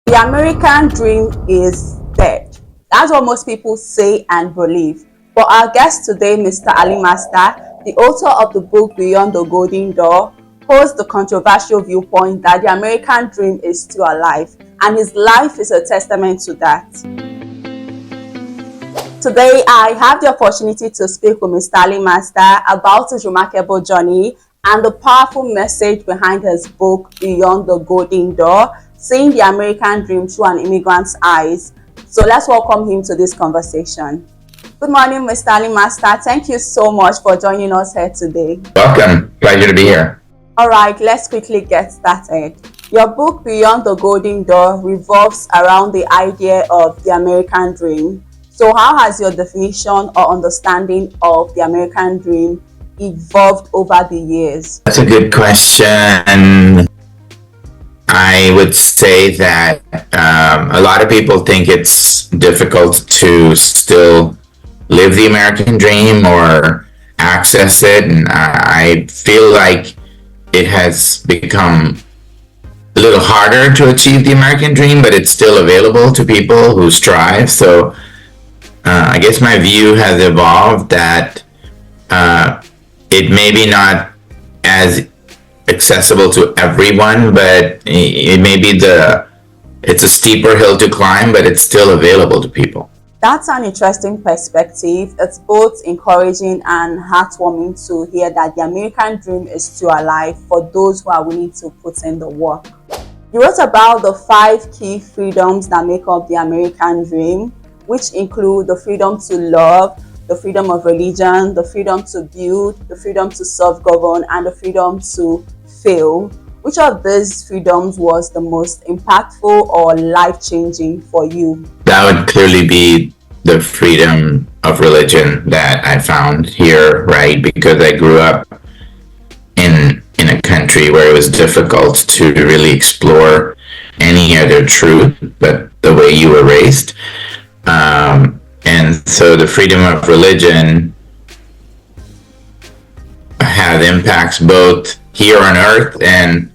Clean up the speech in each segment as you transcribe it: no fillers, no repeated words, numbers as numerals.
The American dream is dead. That's what most people say and believe. But our guest today, Mr. Ali Master, the author of the book Beyond the Golden Door, holds the controversial viewpoint that the American dream is still alive, and his life is a testament to that. Today, I have the opportunity to speak with Mr. Ali Master about his remarkable journey and the powerful message behind his book Beyond the Golden Door, seeing the American dream through an immigrant's eyes. So let's welcome him to this conversation. Good morning, Mr. Ali Master. Thank you so much for joining us here today. Welcome. Pleasure to be here. All right, let's quickly get started. Your book Beyond the Golden Door revolves around the idea of the American dream. So how has your definition or understanding of the American dream evolved over the years? That's a good question. I would say that a lot of people think it's difficult to still live the American dream or access it, and I feel like it has become a little harder to achieve the American dream, but it's still available to people who strive. So I guess my view has evolved that it may be not as accessible to everyone, but it may be it's a steeper hill to climb, but it's still available to people. That's an interesting perspective. It's both encouraging and heartwarming to hear that the American dream is still alive for those who are willing to put in the work. You wrote about the 5 key freedoms that make up the American dream, which include the freedom to love, the freedom of religion, the freedom to build, the freedom to self-govern, and the freedom to fail. Which of these freedoms was the most impactful or life-changing for you? That would clearly be the freedom of religion that I found here, right? Because I grew up in a country where it was difficult to really explore any other truth but the way you were raised. And so the freedom of religion has impacts both here on earth and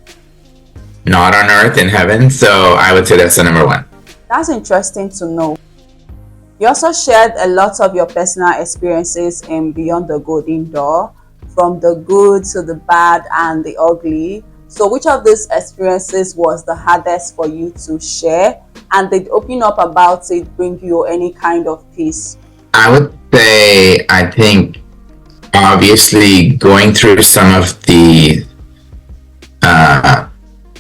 not on earth in heaven. So I would say that's the number one. That's interesting to know. You also shared a lot of your personal experiences in Beyond the Golden Door, from the good to the bad and the ugly. So which of these experiences was the hardest for you to share? And did opening up about it bring you any kind of peace? I would say, I think, obviously going through some of the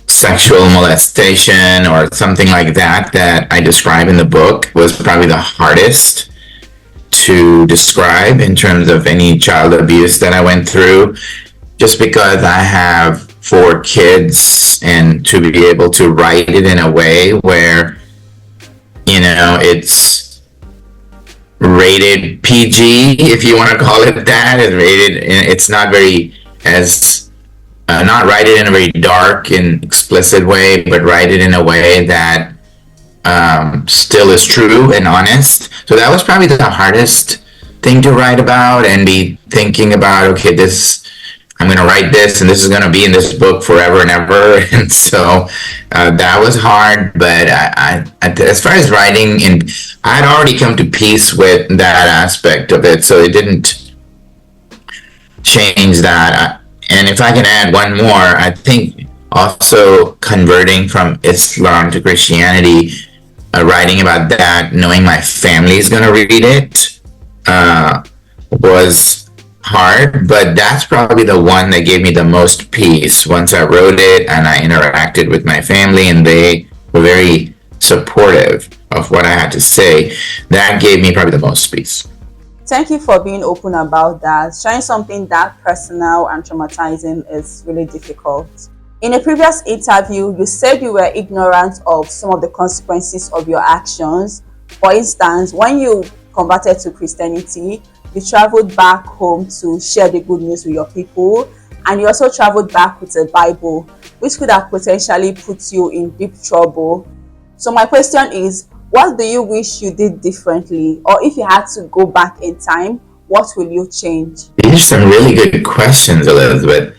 sexual molestation or something like that I describe in the book was probably the hardest to describe in terms of any child abuse that I went through, just because I have 4 kids, and to be able to write it in a way where, it's rated PG, if you want to call it that. It's not very not write it in a very dark and explicit way, but write it in a way that still is true and honest. So that was probably the hardest thing to write about, and be thinking about, okay, I'm going to write this, and this is going to be in this book forever and ever. And so that was hard. But I, as far as writing, and I'd already come to peace with that aspect of it, so it didn't change that. And if I can add one more, I think also converting from Islam to Christianity, writing about that, knowing my family is going to read it, was hard, but that's probably the one that gave me the most peace. Once I wrote it and I interacted with my family, and they were very supportive of what I had to say, that gave me probably the most peace. Thank you for being open about that. Sharing something that personal and traumatizing is really difficult. In a previous interview, you said you were ignorant of some of the consequences of your actions. For instance, when you converted to Christianity, you traveled back home to share the good news with your people, and you also traveled back with a Bible, which could have potentially put you in deep trouble. So my question is, what do you wish you did differently? Or if you had to go back in time, what will you change? These are some really good questions, Elizabeth.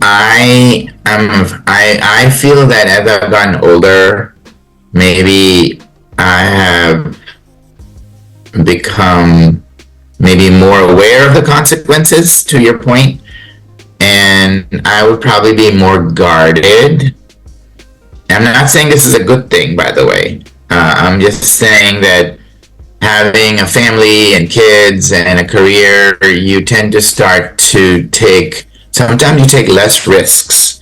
I I feel that as I've gotten older, maybe I have become maybe more aware of the consequences, to your point, and I would probably be more guarded. I'm not saying this is a good thing, by the way. I'm just saying that having a family and kids and a career, you tend to start to take, sometimes you take less risks.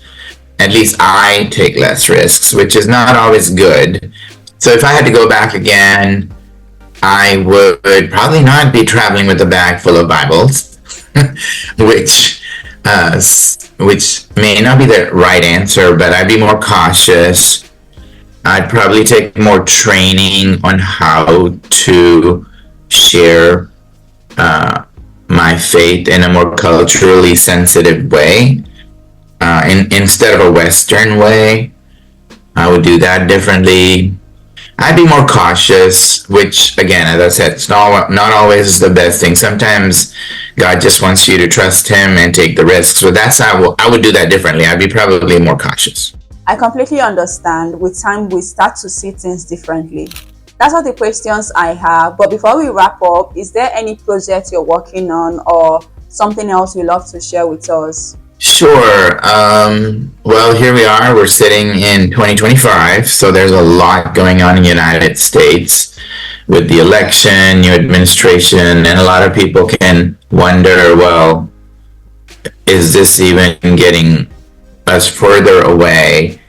At least I take less risks, which is not always good. So if I had to go back again, I would probably not be traveling with a bag full of Bibles, which uh, which may not be the right answer, but I'd be more cautious. I'd probably take more training on how to share my faith in a more culturally sensitive way, instead of a Western way. I would do that differently. I'd be more cautious, which again, as I said, it's not always the best thing. Sometimes God just wants you to trust Him and take the risks. So that's how I would do that differently. I'd be probably more cautious. I completely understand. With time, we start to see things differently. That's all the questions I have. But before we wrap up, is there any project you're working on or something else you'd love to share with us? Sure. Well, here we are. We're sitting in 2025, so there's a lot going on in the United States with the election, new administration, and a lot of people can wonder, well, is this even getting us further away,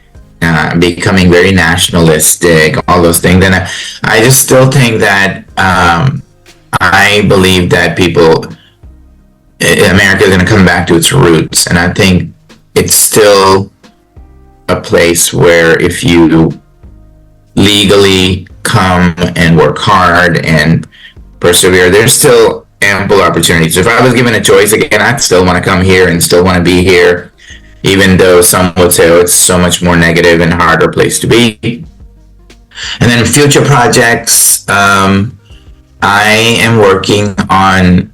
becoming very nationalistic, all those things? And I just still think that I believe that America is going to come back to its roots, and I think it's still a place where if you legally come and work hard and persevere, there's still ample opportunities. If I was given a choice again, I'd still want to come here and still want to be here, even though some would say, oh, it's so much more negative and harder place to be. And then future projects, I am working on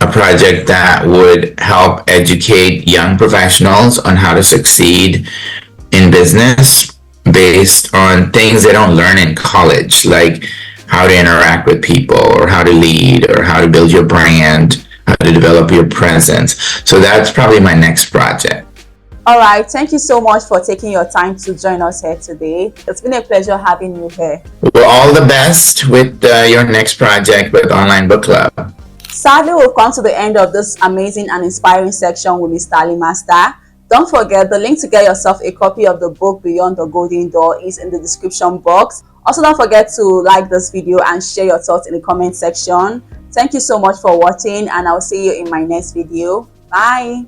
a project that would help educate young professionals on how to succeed in business based on things they don't learn in college, like how to interact with people or how to lead or how to build your brand, how to develop your presence. So that's probably my next project. All right. Thank you so much for taking your time to join us here today. It's been a pleasure having you here. Well, all the best with your next project with Online Book Club. Sadly, we've come to the end of this amazing and inspiring section with Mr. Ali Master. Don't forget, the link to get yourself a copy of the book Beyond the Golden Door is in the description box. Also, don't forget to like this video and share your thoughts in the comment section. Thank you so much for watching, and I'll see you in my next video. Bye.